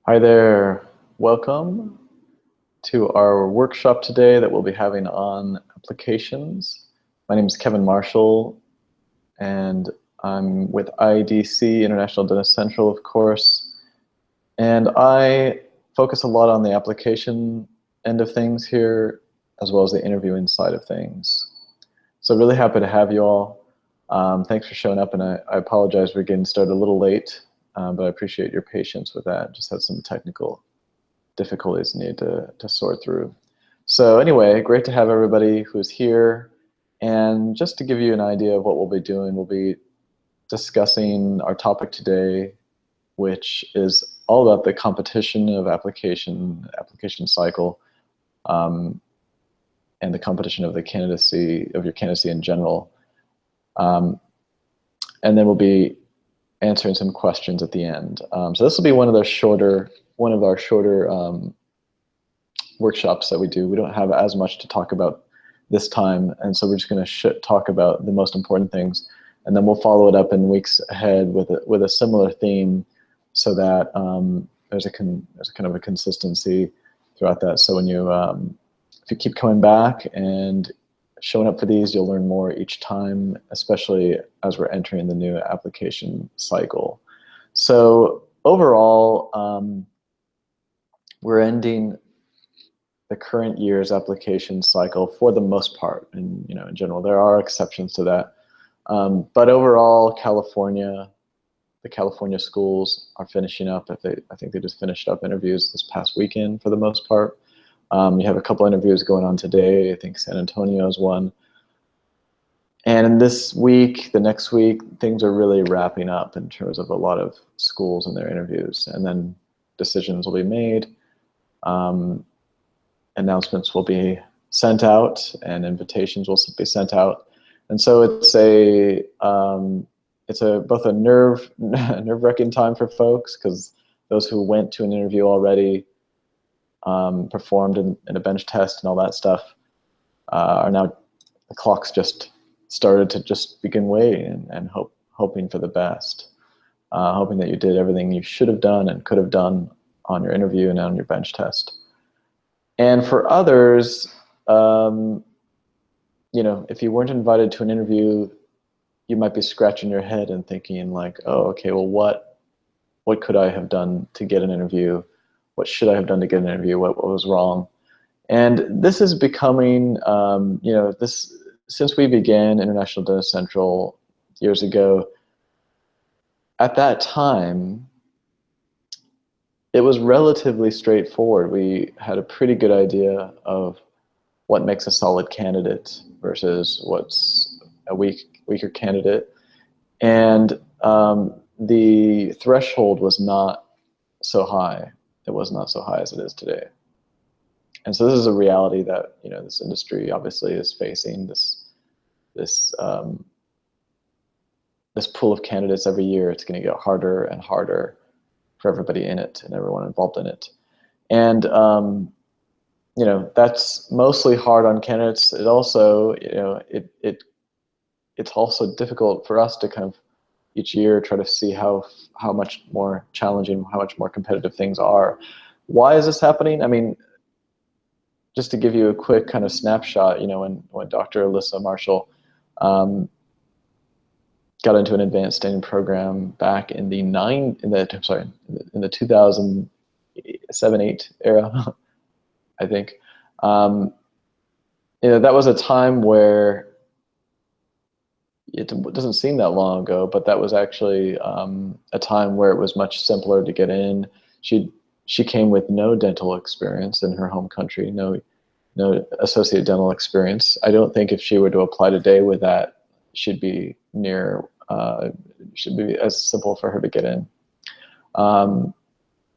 Hi there, welcome to our workshop today that we'll be having on applications. My name is Kevin Marshall and I'm with IDC, International Dentist Central, of course, and I focus a lot on the application end of things here as well as the interviewing side of things. So really happy to have you all. Thanks for showing up, and I apologize for getting started a little late, but I appreciate your patience with that. Just had some technical difficulties need to sort through. So anyway, great to have everybody who's here. And just to give you an idea of what we'll be doing, we'll be discussing our topic today, which is all about the competition of application cycle, and the competition of the candidacy, of your candidacy in general. And then we'll be answering some questions at the end. So this will be one of our shorter workshops that we do. We don't have as much to talk about this time, and so we're just going to talk about the most important things, and then we'll follow it up in weeks ahead with a similar theme, so that there's a kind of a consistency throughout that. So when you if you keep coming back and showing up for these, you'll learn more each time, especially as we're entering the new application cycle. So overall, we're ending the current year's application cycle for the most part, and in general there are exceptions to that, but overall the California schools are finishing up. I think they just finished up interviews this past weekend for the most part. You have a couple interviews going on today. I think San Antonio is one. And in this week, the next week, things are really wrapping up in terms of a lot of schools and their interviews. And then decisions will be made. Announcements will be sent out, and invitations will be sent out. And so it's both a nerve-wracking time for folks, because those who went to an interview already, performed in a bench test and all that stuff, are now, the clock's just started to just begin waiting and hoping for the best, hoping that you did everything you should have done and could have done on your interview and on your bench test. And for others, if you weren't invited to an interview, you might be scratching your head and thinking like, oh, okay, well, what could I have done to get an interview? What should I have done to get an interview? What was wrong? And this is becoming, since we began International Dentist Central years ago, at that time, it was relatively straightforward. We had a pretty good idea of what makes a solid candidate versus what's a weaker candidate. And the threshold was not so high. It was not so high as it is today. And so this is a reality that this industry obviously is facing, this pool of candidates every year. It's going to get harder and harder for everybody in it and everyone involved in it. And that's mostly hard on candidates. It also, it's also difficult for us to kind of each year try to see how much more challenging, how much more competitive things are. Why is this happening? I mean, just to give you a quick kind of snapshot, when Dr. Alyssa Marshall got into an advanced standing program back in the 2007-8 era, I think, that was a time where, it doesn't seem that long ago, but that was actually a time where it was much simpler to get in. She came with no dental experience in her home country, no associate dental experience. I don't think if she were to apply today with that, should be as simple for her to get in.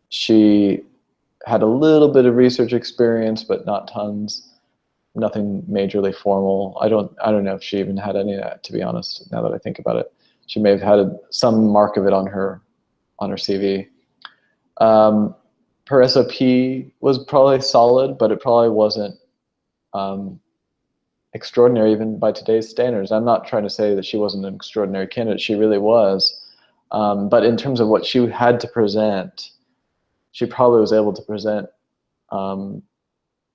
She had a little bit of research experience, but not tons. Nothing majorly formal. I don't know if she even had any of that, to be honest, now that I think about it. She may have had some mark of it on her CV. Her SOP was probably solid, but it probably wasn't extraordinary even by today's standards. I'm not trying to say that she wasn't an extraordinary candidate. She really was. But in terms of what she had to present, she probably was able to present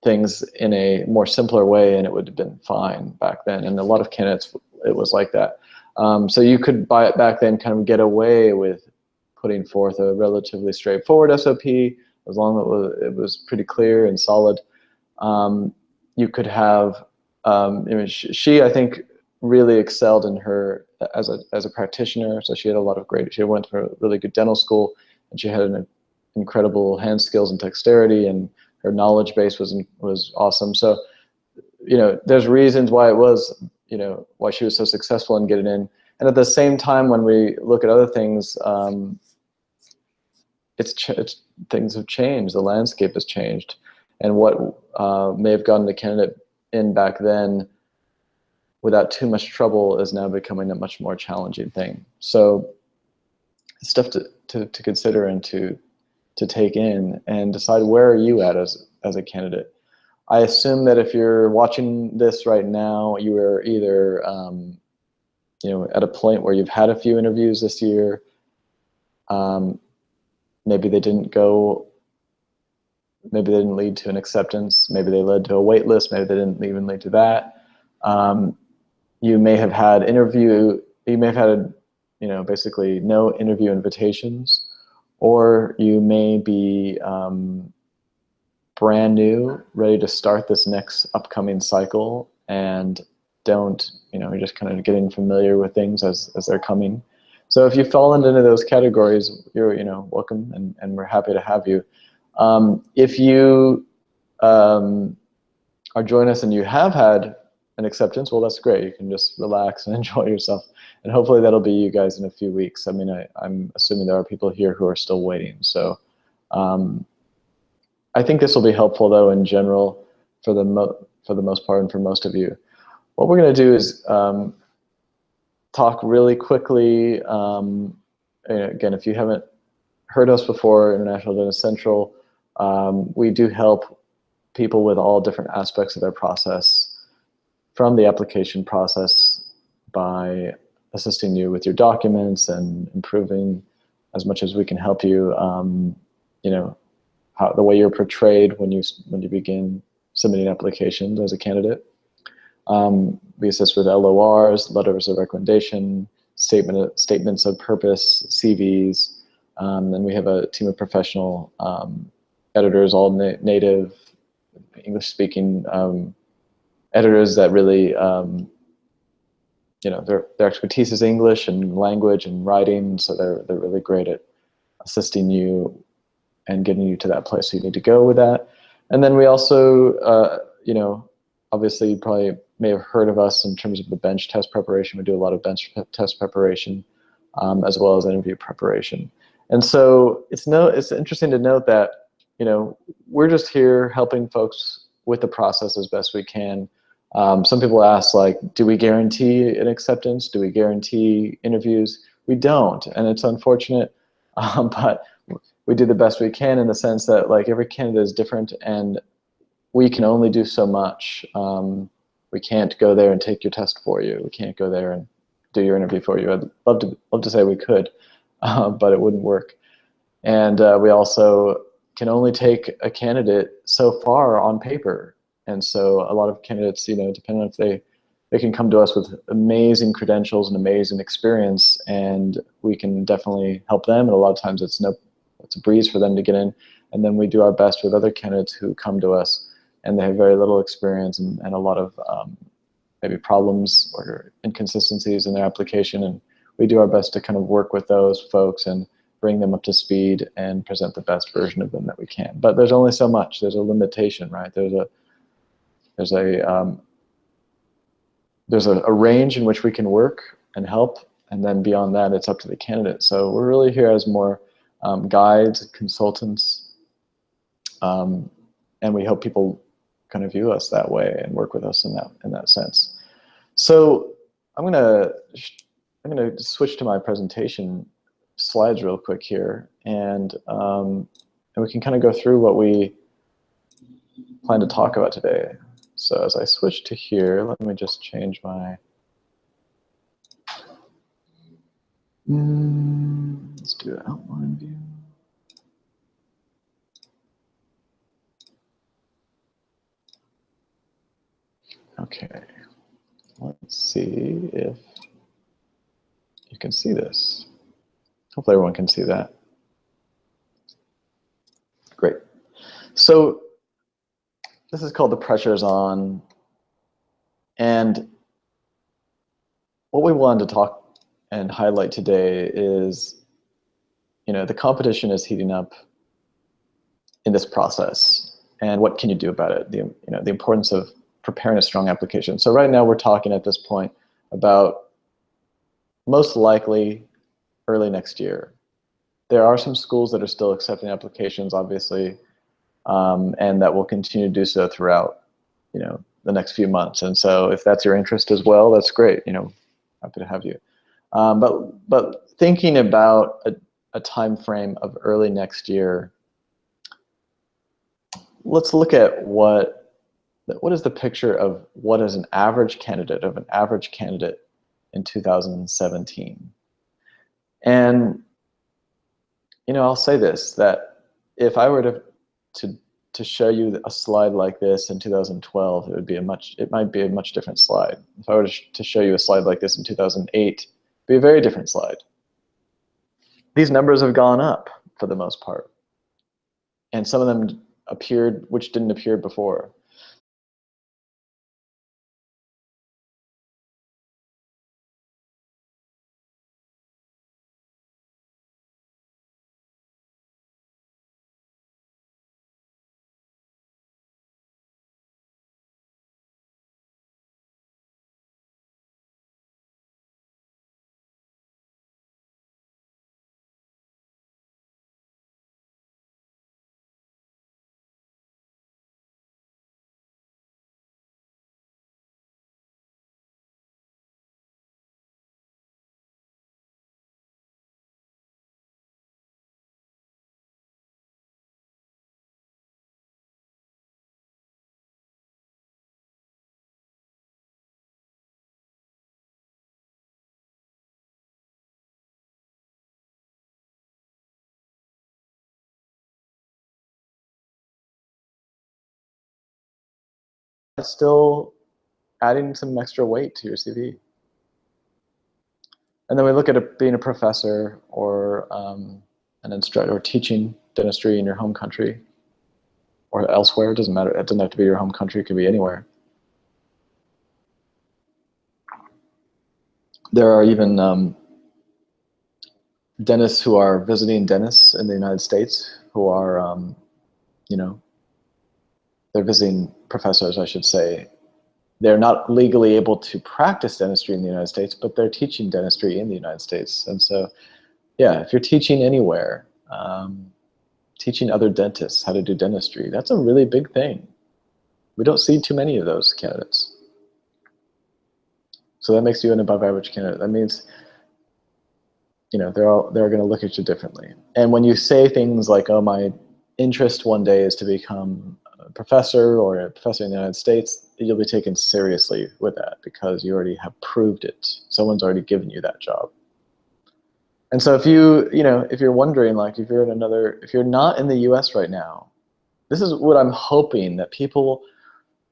things in a more simpler way, and it would have been fine back then. And a lot of candidates, it was like that. So you could back then kind of get away with putting forth a relatively straightforward SOP as long as it was pretty clear and solid. You could have, she I think really excelled in her as a practitioner. So she had a lot of she went to a really good dental school, and she had an incredible hand skills and dexterity, and her knowledge base was awesome. So, there's reasons why it was, why she was so successful in getting in. And at the same time, when we look at other things, things have changed. The landscape has changed, and what may have gotten the candidate in back then without too much trouble is now becoming a much more challenging thing. So it's stuff to consider and to take in and decide, where are you at as a candidate. I assume that if you're watching this right now, you are either at a point where you've had a few interviews this year. Maybe they didn't lead to an acceptance. Maybe they led to a wait list. Maybe they didn't even lead to that. You may have had basically no interview invitations, or you may be brand new, ready to start this next upcoming cycle, and you're just kind of getting familiar with things as they're coming. So if you fall into those categories, you're welcome, and we're happy to have you. If you are joining us and you have had an acceptance, well, that's great. You can just relax and enjoy yourself, and hopefully that'll be you guys in a few weeks. I mean, I'm assuming there are people here who are still waiting. So I think this will be helpful, though, in general, for the most part, and for most of you. What we're going to do is talk really quickly. Again, if you haven't heard us before, International Dentist Central, we do help people with all different aspects of their process, from the application process, by assisting you with your documents and improving as much as we can help you. The way you're portrayed when you begin submitting applications as a candidate. We assist with LORs, letters of recommendation, statements of purpose, CVs, and we have a team of professional editors, all native English-speaking editors that really, their expertise is English and language and writing, so they're really great at assisting you and getting you to that place you need to go with that. And then we also, obviously you probably may have heard of us in terms of the bench test preparation. We do a lot of bench test preparation, as well as interview preparation. And so it's interesting to note that, we're just here helping folks with the process as best we can. Some people ask, like, do we guarantee an acceptance? Do we guarantee interviews? We don't, and it's unfortunate, but we do the best we can, in the sense that, like, every candidate is different, and we can only do so much. We can't go there and take your test for you. We can't go there and do your interview for you. I'd love to say we could, but it wouldn't work. And we also can only take a candidate so far on paper. And so a lot of candidates, depending on if they can come to us with amazing credentials and amazing experience, and we can definitely help them. And a lot of times it's a breeze for them to get in. And then we do our best with other candidates who come to us and they have very little experience and a lot of maybe problems or inconsistencies in their application. And we do our best to kind of work with those folks and bring them up to speed and present the best version of them that we can. But there's only so much. There's a limitation, right? There's a range in which we can work and help, and then beyond that, it's up to the candidate. So we're really here as more guides, consultants, and we hope people kind of view us that way and work with us in that sense. So I'm gonna switch to my presentation slides real quick here, and we can kind of go through what we plan to talk about today. So as I switch to here, let me just change my, let's do outline view. Okay, let's see if you can see this. Hopefully everyone can see that. Great. So this is called The Pressure's On. And what we wanted to talk and highlight today is, the competition is heating up in this process. And what can you do about it? The importance of preparing a strong application. So right now we're talking at this point about most likely early next year. There are some schools that are still accepting applications, obviously, and that will continue to do so throughout, the next few months. And so if that's your interest as well, that's great. Happy to have you. But thinking about a time frame of early next year, let's look at what is the picture of what is an average candidate in 2017. And I'll say this, that if I were to show you a slide like this in 2012, it might be a much different slide. If I were to show you a slide like this in 2008, it'd be a very different slide. These numbers have gone up for the most part, and some of them appeared which didn't appear before. It's still adding some extra weight to your CV. And then we look at being a professor or an instructor or teaching dentistry in your home country or elsewhere. It doesn't matter. It doesn't have to be your home country. It could be anywhere. There are even dentists who are visiting dentists in the United States who are, they're visiting professors, I should say. They're not legally able to practice dentistry in the United States, but they're teaching dentistry in the United States. And so, yeah, if you're teaching anywhere, teaching other dentists how to do dentistry, that's a really big thing. We don't see too many of those candidates. So that makes you an above average candidate. That means, they're going to look at you differently. And when you say things like, oh, my interest one day is to become a professor or a professor in the United States, you'll be taken seriously with that because you already have proved it. Someone's already given you that job. And so if you're wondering, like, if you're not in the US right now, this is what I'm hoping that people,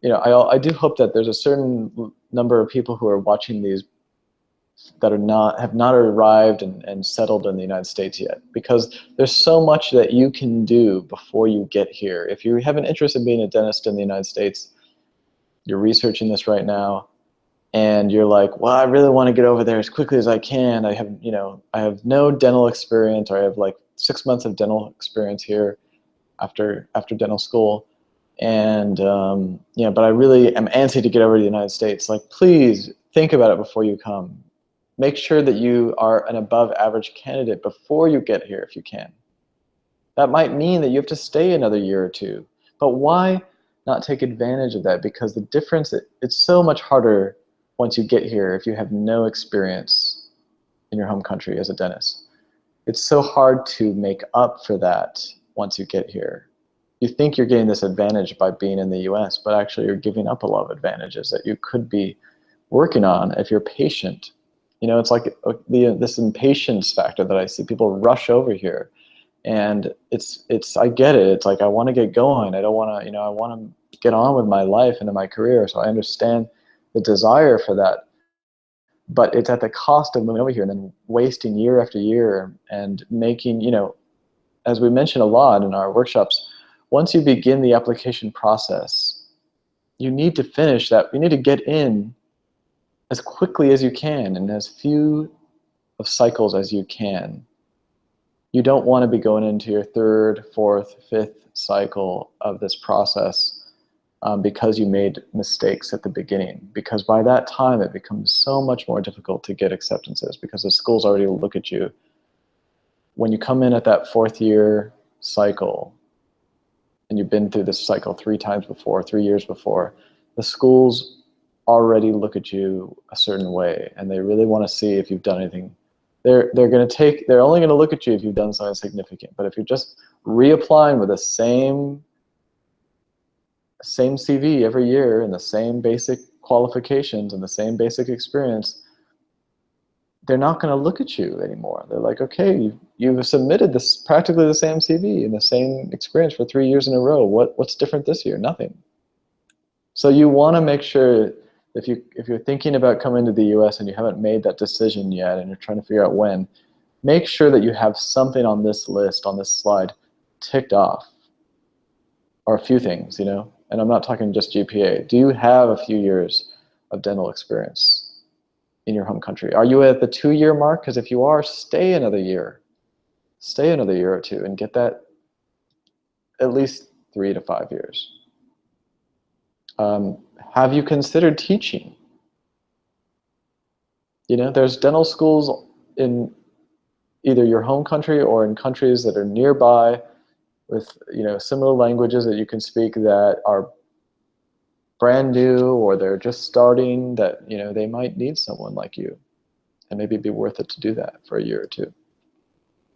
I do hope that there's a certain number of people who are watching these that have not arrived and settled in the United States yet, because there's so much that you can do before you get here. If you have an interest in being a dentist in the United States, you're researching this right now, and you're like, well, I really want to get over there as quickly as I can. I have no dental experience, or I have like 6 months of dental experience here after dental school. And, but I really am antsy to get over to the United States. Like, please think about it before you come. Make sure that you are an above average candidate before you get here if you can. That might mean that you have to stay another year or two, but why not take advantage of that? Because the difference, it's so much harder once you get here if you have no experience in your home country as a dentist. It's so hard to make up for that once you get here. You think you're getting this advantage by being in the US, but actually you're giving up a lot of advantages that you could be working on if you're patient. It's like this impatience factor that I see people rush over here, and I get it. It's like, I want to get going. I don't want to, I want to get on with my life and in my career. So I understand the desire for that, but it's at the cost of moving over here and then wasting year after year and making, as we mentioned a lot in our workshops, once you begin the application process, you need to finish that. You need to get in as quickly as you can in as few of cycles as you can. You don't want to be going into your third, fourth, fifth cycle of this process because you made mistakes at the beginning. Because by that time, it becomes so much more difficult to get acceptances because the schools already look at you. When you come in at that fourth year cycle, and you've been through this cycle 3 times before, 3 years before, the schools already look at you a certain way, and they really want to see if you've done anything. They're only going to look at you if you've done something significant. But if you're just reapplying with the same CV every year and the same basic qualifications and the same basic experience, they're not going to look at you anymore. They're like, okay, you've submitted this practically the same CV and the same experience for 3 years in a row. What's different this year? Nothing. So you want to make sure, if you're thinking about coming to the US and you haven't made that decision yet and you're trying to figure out when, make sure that you have something on this list, on this slide, ticked off, or a few things, and I'm not talking just GPA. Do you have a few years of dental experience in your home country? Are you at the 2-year mark? Because if you are, stay another year. Stay another year or two and get that at least 3 to 5 years. Have you considered teaching? There's dental schools in either your home country or in countries that are nearby with similar languages that you can speak that are brand new, or they're just starting, that they might need someone like you, and maybe it'd be worth it to do that for a year or two.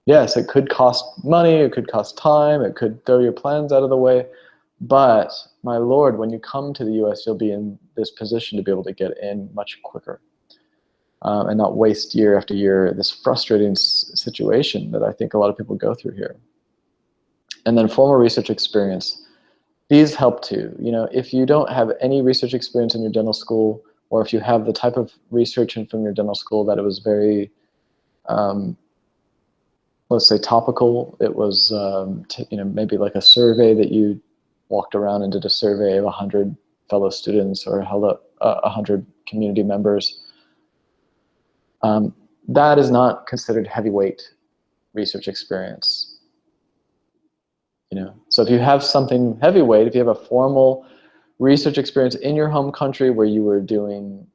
Yes, it could cost money, it could cost time, it could throw your plans out of the way, but my Lord, when you come to the US, you'll be in this position to be able to get in much quicker and not waste year after year, this frustrating situation that I think a lot of people go through here. And then formal research experience. These help too. If you don't have any research experience in your dental school, or if you have the type of research from your dental school that it was very, let's say, topical, it was maybe like a survey that you walked around and did a survey of 100 fellow students or held up 100 community members. That is not considered heavyweight research experience. So if you have something heavyweight, if you have a formal research experience in your home country where you were doing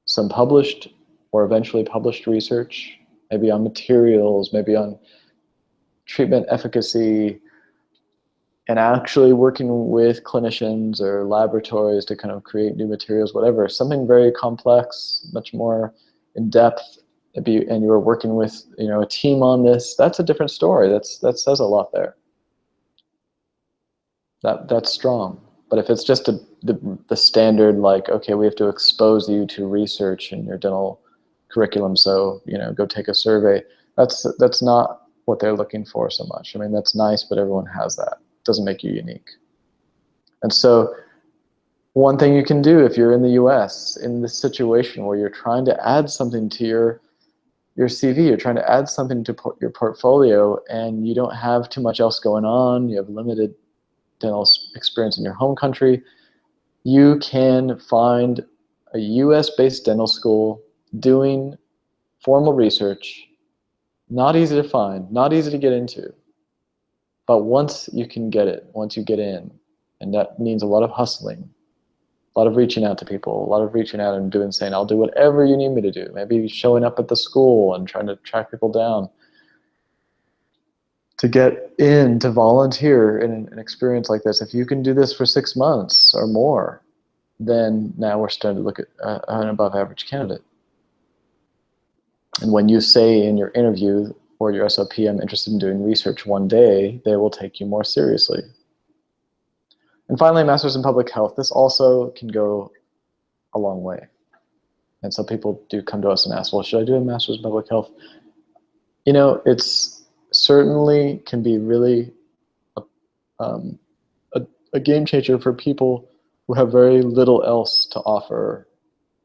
some published or eventually published research, maybe on materials, maybe on treatment efficacy, and actually working with clinicians or laboratories to kind of create new materials, whatever, something very complex, much more in depth, and you were working with a team on this, that's a different story. That says a lot there. That's strong. But if it's just the standard, like, okay, we have to expose you to research in your dental curriculum, so go take a survey, that's not what they're looking for so much. I mean, that's nice, but everyone has that. It doesn't make you unique. And so one thing you can do if you're in the US in this situation where you're trying to add something to your CV, you're trying to add something to your portfolio, and you don't have too much else going on, you have limited dental experience in your home country, you can find a US-based dental school doing formal research. Not easy to find, not easy to get into, but once you can get it, once you get in, and that means a lot of hustling, a lot of reaching out to people, a lot of reaching out and saying, I'll do whatever you need me to do. Maybe showing up at the school and trying to track people down to get in, to volunteer in an experience like this. If you can do this for 6 months or more, then now we're starting to look at an above average candidate. And when you say in your interview or your SOP, I'm interested in doing research one day, they will take you more seriously. And finally, Masters in Public Health. This also can go a long way. And so people do come to us and ask, well, should I do a Masters in Public Health? It's certainly can be really a game changer for people who have very little else to offer.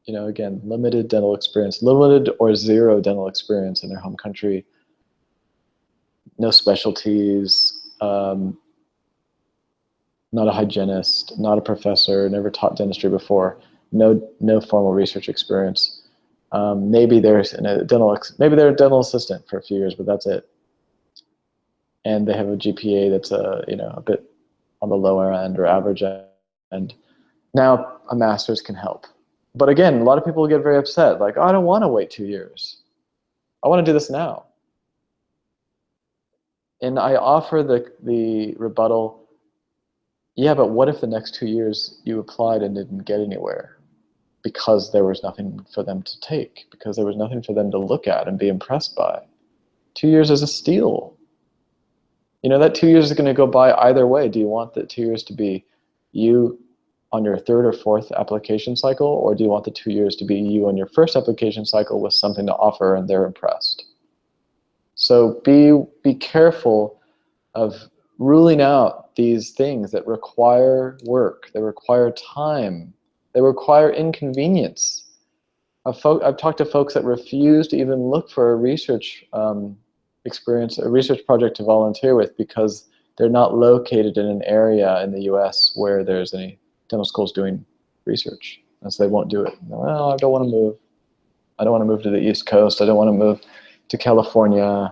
You know, again, limited dental experience, limited or zero dental experience in their home country, no specialties, not a hygienist, not a professor, never taught dentistry before, no formal research experience. Maybe they're maybe they're a dental assistant for a few years, but that's it. And they have a GPA that's a bit on the lower end or average end. Now a master's can help. But again, a lot of people get very upset, like, oh, I don't want to wait 2 years. I want to do this now. And I offer the rebuttal, yeah, but what if the next 2 years you applied and didn't get anywhere? Because there was nothing for them to take, because there was nothing for them to look at and be impressed by. 2 years is a steal. You know, that 2 years is going to go by either way. Do you want the 2 years to be you on your third or fourth application cycle, or do you want the 2 years to be you on your first application cycle with something to offer and they're impressed? So be careful of ruling out these things that require work, they require time, they require inconvenience. I've talked to folks that refuse to even look for a research experience, a research project to volunteer with, because they're not located in an area in the US where there's any dental schools doing research. And so they won't do it. Well, I don't want to move. I don't want to move to the East Coast. I don't want to move to California.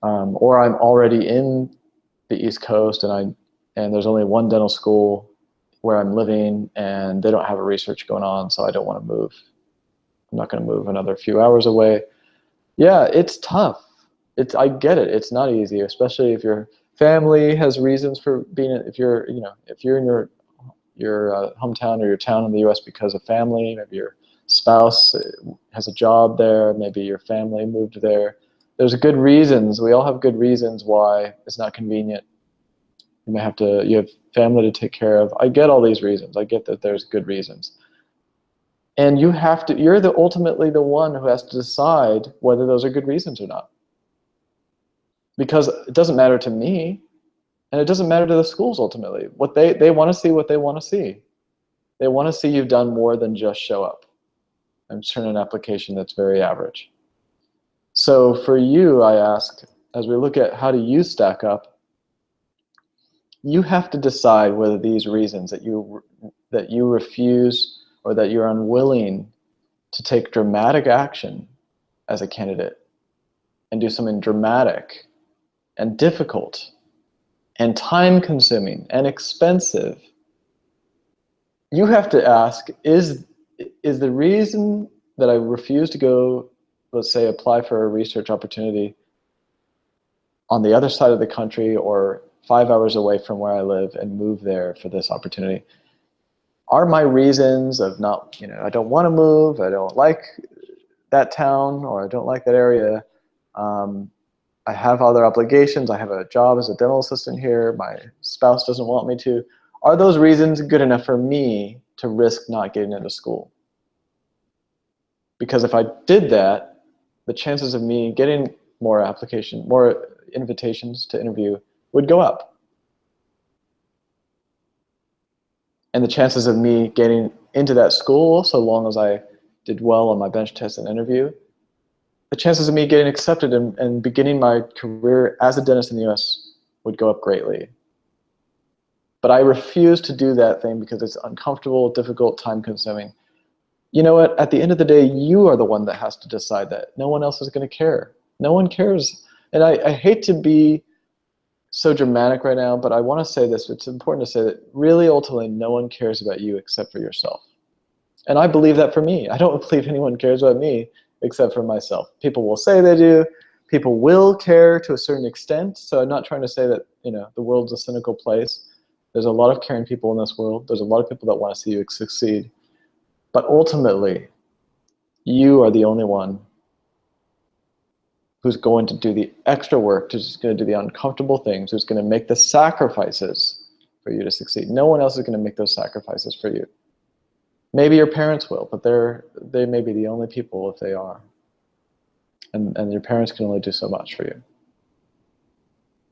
Or I'm already in the East Coast and there's only one dental school where I'm living and they don't have a research going on, so I don't want to move. I'm not going to move another few hours away. Yeah, it's tough. I get it. It's not easy, especially if your family has reasons for being. If you're in your hometown or your town in the U.S. because of family. Maybe your spouse has a job there. Maybe your family moved there. There's good reasons. We all have good reasons why it's not convenient. You have family to take care of. I get all these reasons. I get that there's good reasons. And you're ultimately the one who has to decide whether those are good reasons or not. Because it doesn't matter to me, and it doesn't matter to the schools ultimately. They want to see what they want to see. They want to see you've done more than just show up and turn an application that's very average. So for you, I ask, as we look at how do you stack up, you have to decide whether these reasons that you refuse or that you're unwilling to take dramatic action as a candidate and do something dramatic and difficult and time-consuming and expensive. You have to ask, is the reason that I refuse to go, let's say, apply for a research opportunity on the other side of the country or 5 hours away from where I live and move there for this opportunity, are my reasons of not, I don't want to move, I don't like that town, or I don't like that area, I have other obligations, I have a job as a dental assistant here, my spouse doesn't want me to, are those reasons good enough for me to risk not getting into school? Because if I did that, the chances of me getting more invitations to interview would go up. And the chances of me getting into that school, so long as I did well on my bench test and interview, the chances of me getting accepted and beginning my career as a dentist in the US would go up greatly. But I refuse to do that thing because it's uncomfortable, difficult, time-consuming. You know what? At the end of the day, you are the one that has to decide that. No one else is going to care. No one cares. And I hate to be so dramatic right now, but I want to say this. It's important to say that really, ultimately, no one cares about you except for yourself. And I believe that for me. I don't believe anyone cares about me except for myself. People will say they do. People will care to a certain extent. So I'm not trying to say that the world's a cynical place. There's a lot of caring people in this world. There's a lot of people that want to see you succeed. But ultimately, you are the only one who's going to do the extra work, who's going to do the uncomfortable things, who's going to make the sacrifices for you to succeed. No one else is going to make those sacrifices for you. Maybe your parents will, but they may be the only people if they are. And your parents can only do so much for you.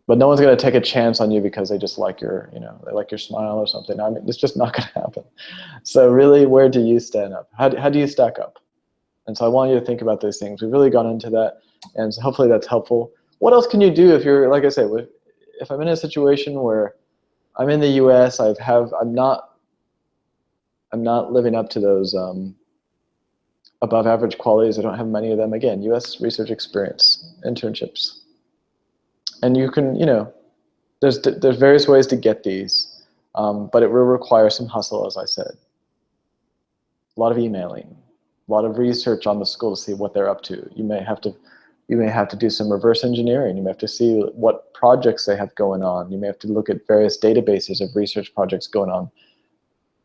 But no one's going to take a chance on you because they just like your, they like your smile or something. I mean, it's just not going to happen. So really, where do you stand up? How do you stack up? And so I want you to think about those things. We've really gone into that, and so hopefully that's helpful. What else can you do if you're, like I say, if I'm in a situation where I'm in the U.S., I'm not living up to those above average qualities. I don't have many of them. Again, U.S. research experience, internships, and you can, there's various ways to get these, but it will require some hustle, as I said. A lot of emailing, a lot of research on the school to see what they're up to. You may have to do some reverse engineering. You may have to see what projects they have going on. You may have to look at various databases of research projects going on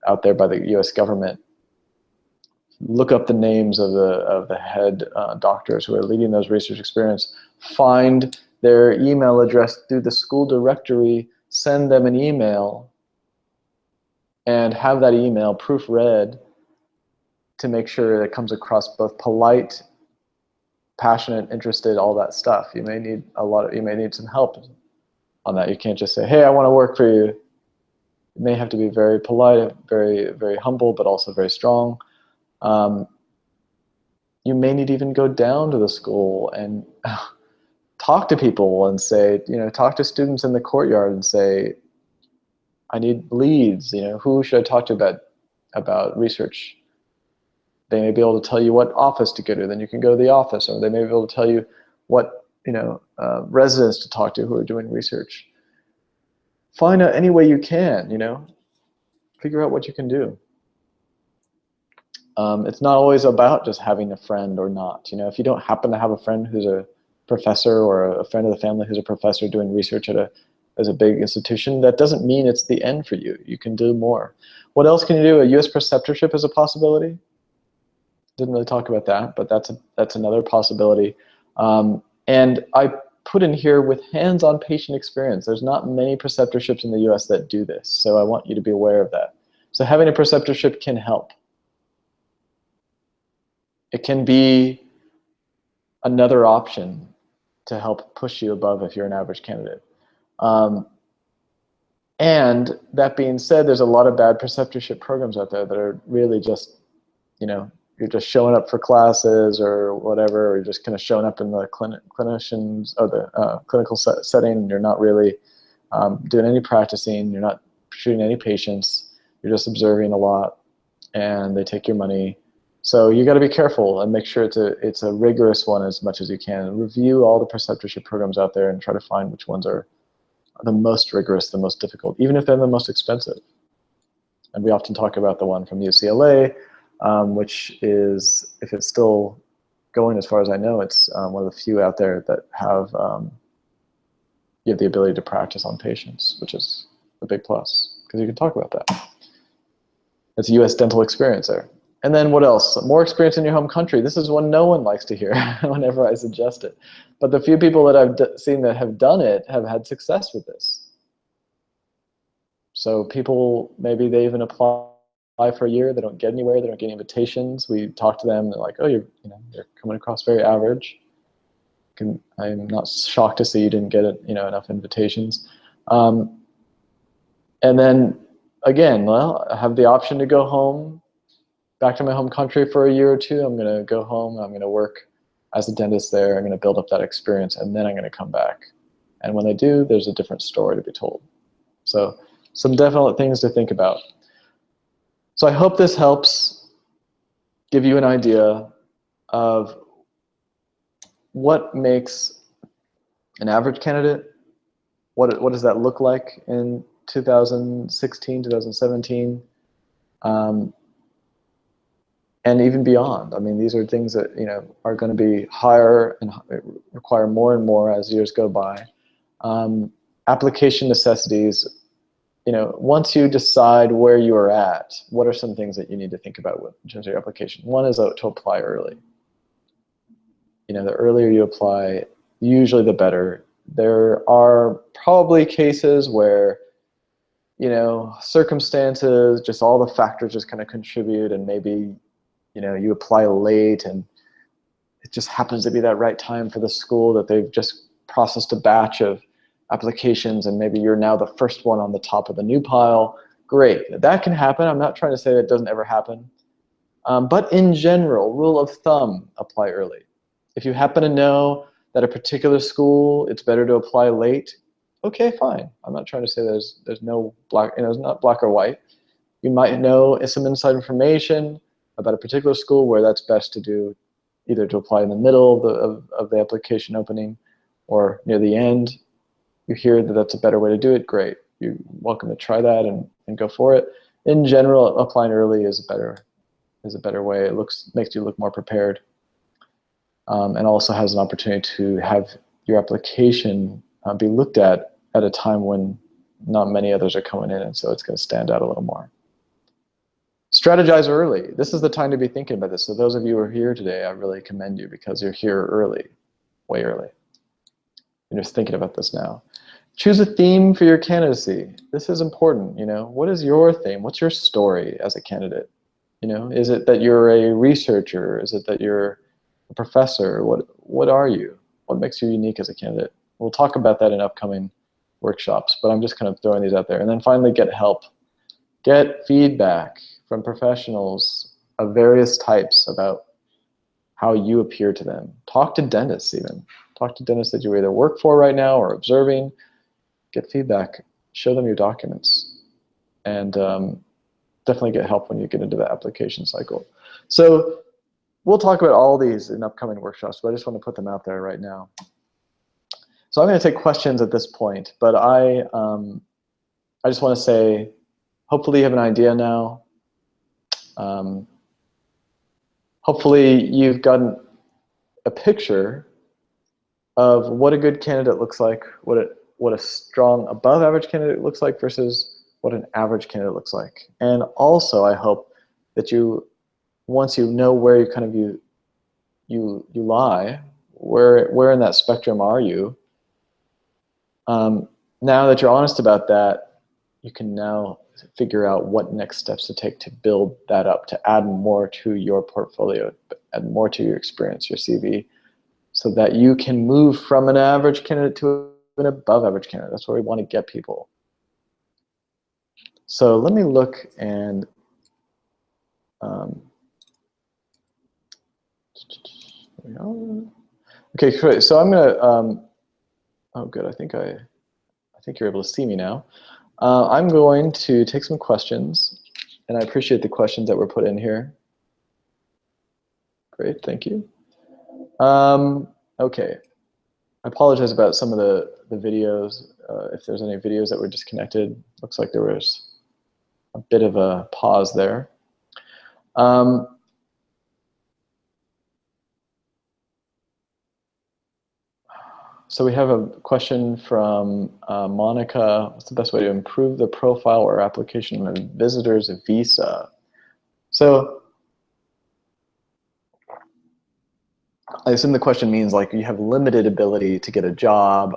out there by the U.S. government. Look up the names of the head doctors who are leading those research experiments. Find their email address through the school directory. Send them an email, and have that email proofread to make sure it comes across both polite, passionate, interested, all that stuff. You may need you may need some help on that. You can't just say, "Hey, I want to work for you." You may have to be very polite, very, very humble, but also very strong. You may need to even go down to the school and talk to people and say, talk to students in the courtyard and say, I need leads. Who should I talk to about research? They may be able to tell you what office to go to. Then you can go to the office, or they may be able to tell you what residents to talk to who are doing research. Find out any way you can. Figure out what you can do. It's not always about just having a friend or not. If you don't happen to have a friend who's a professor, or a friend of the family who's a professor doing research as a big institution, that doesn't mean it's the end for you. You can do more. What else can you do? A U.S. preceptorship is a possibility. Didn't really talk about that, but that's another possibility. And I put in here with hands-on patient experience. There's not many preceptorships in the U.S. that do this, so I want you to be aware of that. So having a preceptorship can help. It can be another option to help push you above if you're an average candidate. And that being said, there's a lot of bad preceptorship programs out there that are really just, you're just showing up for classes or whatever, or you're just kind of showing up in the clinicians or the clinical setting, and you're not really doing any practicing, you're not treating any patients, you're just observing a lot, and they take your money. So you got to be careful and make sure it's a rigorous one as much as you can. Review all the preceptorship programs out there and try to find which ones are the most rigorous, the most difficult, even if they're the most expensive. And we often talk about the one from UCLA, which is, if it's still going as far as I know, it's one of the few out there that have you have the ability to practice on patients, which is a big plus, because you can talk about that. It's a U.S. dental experience there. And then what else? More experience in your home country. This is one no one likes to hear whenever I suggest it. But the few people that I've seen that have done it have had success with this. So people, maybe they even apply for a year, they don't get anywhere, they don't get any invitations. We talk to them, they're like, oh, you're coming across very average. I'm not shocked to see you didn't get enough invitations. And then again, well, I have the option to go home, back to my home country for a year or two. I'm going to go home, I'm going to work as a dentist there, I'm going to build up that experience, and then I'm going to come back. And when I do, there's a different story to be told. So some definite things to think about. So I hope this helps give you an idea of what makes an average candidate, what does that look like in 2016, 2017, and even beyond. I mean, these are things that are going to be higher and require more and more as years go by. Application necessities. Once you decide where you are at, what are some things that you need to think about in terms of your application? One is to apply early. The earlier you apply, usually the better. There are probably cases where, circumstances, just all the factors just kind of contribute, and maybe, you apply late and it just happens to be that right time for the school that they've just processed a batch of applications and maybe you're now the first one on the top of the new pile. Great, that can happen. I'm not trying to say that doesn't ever happen. But in general, rule of thumb, apply early. If you happen to know that a particular school, it's better to apply late, okay, fine. I'm not trying to say there's no black, it's not black or white. You might know some inside information about a particular school where that's best to do, either to apply in the middle of the application opening or near the end. You hear that that's a better way to do it, great. You're welcome to try that and go for it. In general, applying early is a better way. It makes you look more prepared, and also has an opportunity to have your application be looked at a time when not many others are coming in, and so it's going to stand out a little more. Strategize early. This is the time to be thinking about this. So those of you who are here today, I really commend you because you're here early, way early. You're just thinking about this now. Choose a theme for your candidacy. This is important. What is your theme? What's your story as a candidate? Is it that you're a researcher? Is it that you're a professor? What are you? What makes you unique as a candidate? We'll talk about that in upcoming workshops, but I'm just kind of throwing these out there. And then finally, get help. Get feedback from professionals of various types about how you appear to them. Talk to dentists even. Talk to dentists that you either work for right now or observing. Get feedback. Show them your documents. And definitely get help when you get into the application cycle. So we'll talk about all these in upcoming workshops, but I just want to put them out there right now. So I'm going to take questions at this point, but I just want to say, hopefully you have an idea now. Hopefully you've gotten a picture of what a good candidate looks like, what a strong above average candidate looks like versus what an average candidate looks like. And also I hope that once you know where you lie, where in that spectrum are you, now that you're honest about that, you can now figure out what next steps to take to build that up, to add more to your portfolio, add more to your experience, your CV, so that you can move from an average candidate to an above average candidate. That's where we want to get people. So let me look and okay, great. So I'm gonna oh good, I think you're able to see me now. I'm going to take some questions, and I appreciate the questions that were put in here. Great, thank you. Okay, I apologize about some of the videos. If there's any videos that were disconnected, looks like there was a bit of a pause there. So we have a question from Monica. What's the best way to improve the profile or application on a visitor's visa? So I assume the question means like you have limited ability to get a job,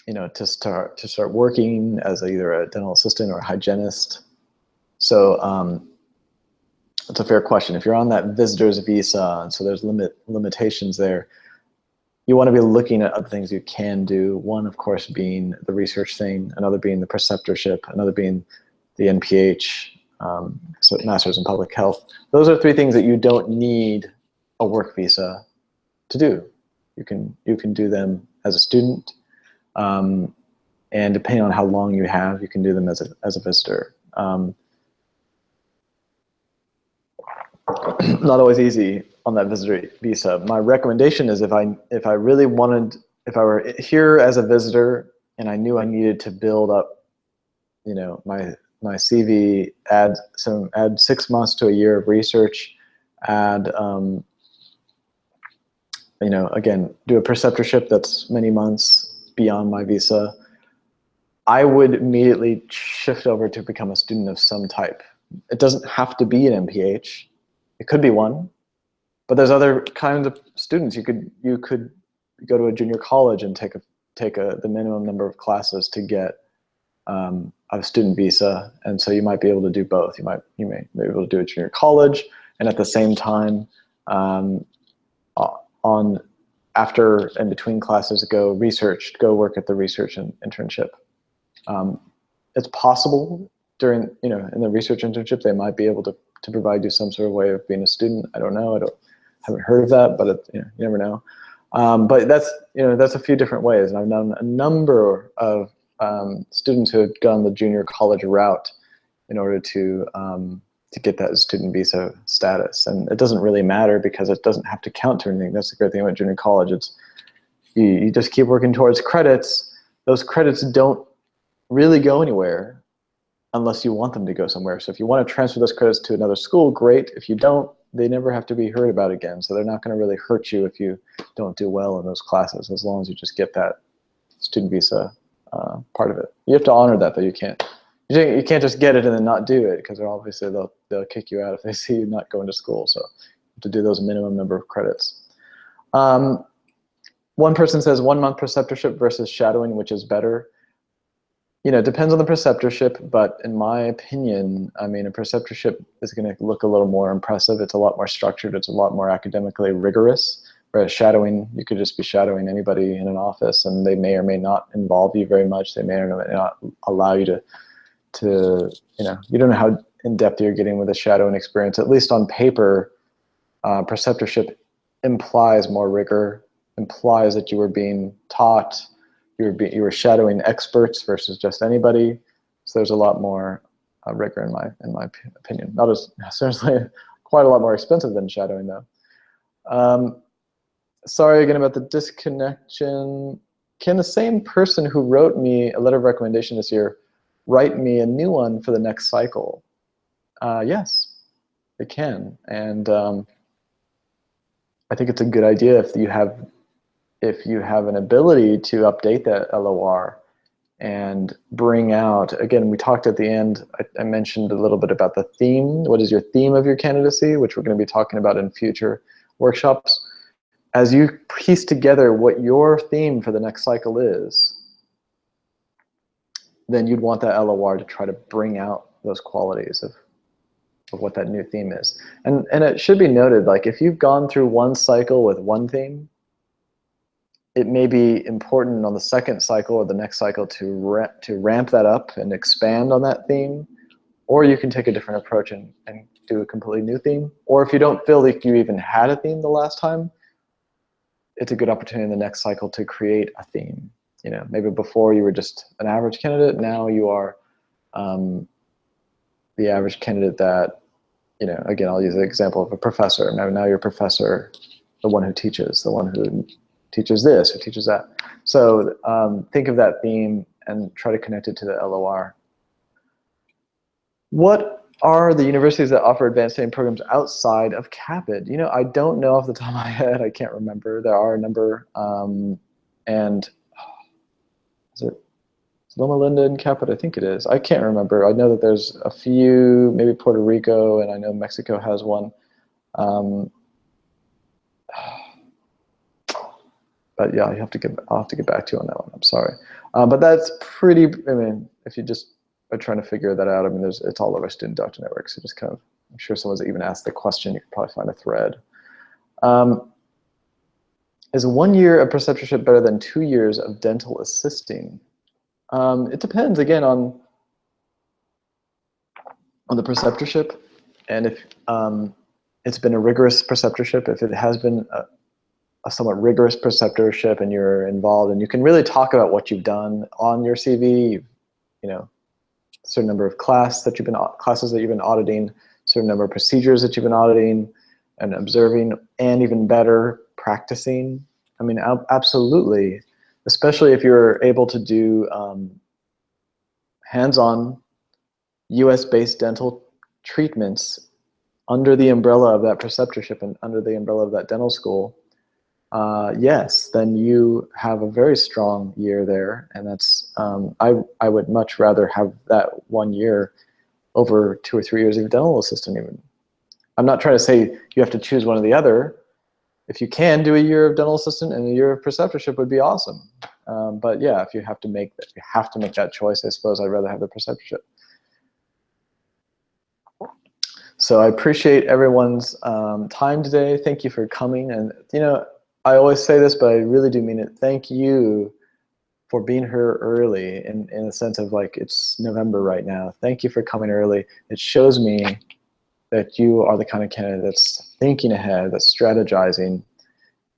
to start working as either a dental assistant or a hygienist. So it's a fair question. If you're on that visitor's visa, and so there's limitations there, you want to be looking at other things you can do. One, of course, being the research thing, another being the preceptorship, another being the NPH, so Masters in Public Health. Those are three things that you don't need a work visa to do. You can do them as a student, and depending on how long you have, you can do them as a visitor. Not always easy on that visitor visa. My recommendation is if I really wanted, if I were here as a visitor and I knew I needed to build up, my CV, add 6 months to a year of research, add, again, do a preceptorship that's many months beyond my visa, I would immediately shift over to become a student of some type. It doesn't have to be an MPH. It could be one, but there's other kinds of students. You could go to a junior college and take the minimum number of classes to get a student visa, and so you might be able to do both. You may be able to do a junior college, and at the same time, on after and between classes, go research, go work at the research and internship. It's possible during, in the research internship, they might be able to provide you some sort of way of being a student. I don't know. Haven't heard of that, but you never know. But that's a few different ways, and I've known a number of students who have gone the junior college route in order to get that student visa status. And it doesn't really matter because it doesn't have to count to anything. That's the great thing about junior college. It's you just keep working towards credits. Those credits don't really go anywhere unless you want them to go somewhere. So if you want to transfer those credits to another school, great. If you don't, they never have to be heard about again. So they're not going to really hurt you if you don't do well in those classes, as long as you just get that student visa part of it. You have to honor that, though. You can't just get it and then not do it, because obviously they'll kick you out if they see you not going to school. So you have to do those minimum number of credits. One person says 1 month preceptorship versus shadowing, which is better. It depends on the preceptorship, but in my opinion, I mean, a preceptorship is going to look a little more impressive. It's a lot more structured. It's a lot more academically rigorous. Whereas shadowing, you could just be shadowing anybody in an office, and they may or may not involve you very much. They may or may not allow you to you don't know how in depth you're getting with a shadowing experience. At least on paper, preceptorship implies more rigor, implies that you were being taught. You were shadowing experts versus just anybody, so there's a lot more rigor in my opinion. Not as certainly quite a lot more expensive than shadowing though. Sorry again about the disconnection. Can the same person who wrote me a letter of recommendation this year write me a new one for the next cycle? Yes, they can, and I think it's a good idea if you have an ability to update that LOR and bring out, again, we talked at the end, I mentioned a little bit about the theme. What is your theme of your candidacy, which we're going to be talking about in future workshops. As you piece together what your theme for the next cycle is, then you'd want that LOR to try to bring out those qualities of what that new theme is. And it should be noted, like if you've gone through one cycle with one theme, it may be important on the second cycle or the next cycle to ramp that up and expand on that theme, or you can take a different approach and do a completely new theme. Or if you don't feel like you even had a theme the last time, it's a good opportunity in the next cycle to create a theme. Maybe before you were just an average candidate, now you are the average candidate that, again, I'll use the example of a professor. Now you're a professor, the one who teaches, the one who teaches this or teaches that. So think of that theme and try to connect it to the LOR. What are the universities that offer advanced study programs outside of CAPID? I don't know off the top of my head. I can't remember. There are a number. And is it Loma Linda and CAPID? I think it is. I can't remember. I know that there's a few, maybe Puerto Rico, and I know Mexico has one. But yeah, I'll have to get back to you on that one. I'm sorry. But that's pretty, if you just are trying to figure that out, it's all over Student Doctor Network. So just kind of, I'm sure someone's even asked the question. You could probably find a thread. Is 1 year of preceptorship better than 2 years of dental assisting? It depends, again, on the preceptorship. And if it's been a rigorous preceptorship, if it has been a somewhat rigorous preceptorship and you're involved, and you can really talk about what you've done on your CV, certain number of classes that you've been auditing, certain number of procedures that you've been auditing and observing, and even better, practicing. Absolutely, especially if you're able to do hands-on US-based dental treatments under the umbrella of that preceptorship and under the umbrella of that dental school. Yes, then you have a very strong year there, and that's I would much rather have that 1 year over 2 or 3 years of dental assistant. Even I'm not trying to say you have to choose one or the other. If you can do a year of dental assistant and a year of preceptorship, would be awesome. But yeah, if you have to make that choice, I suppose I'd rather have the preceptorship. So I appreciate everyone's time today. Thank you for coming, and I always say this, but I really do mean it. Thank you for being here early in the sense of like, it's November right now. Thank you for coming early. It shows me that you are the kind of candidate that's thinking ahead, that's strategizing,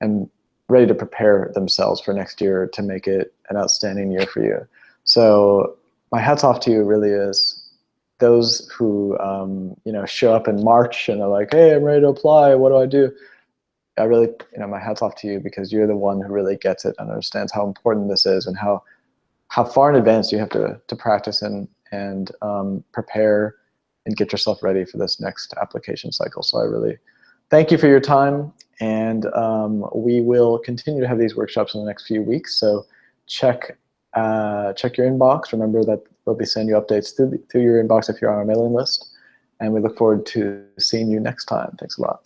and ready to prepare themselves for next year to make it an outstanding year for you. So my hat's off to you really is those who show up in March and are like, hey, I'm ready to apply. What do I do? I really, my hat's off to you because you're the one who really gets it and understands how important this is and how far in advance you have to practice and prepare and get yourself ready for this next application cycle. So I really thank you for your time, and we will continue to have these workshops in the next few weeks. So check your inbox. Remember that we'll be sending you updates through your inbox if you're on our mailing list, and we look forward to seeing you next time. Thanks a lot.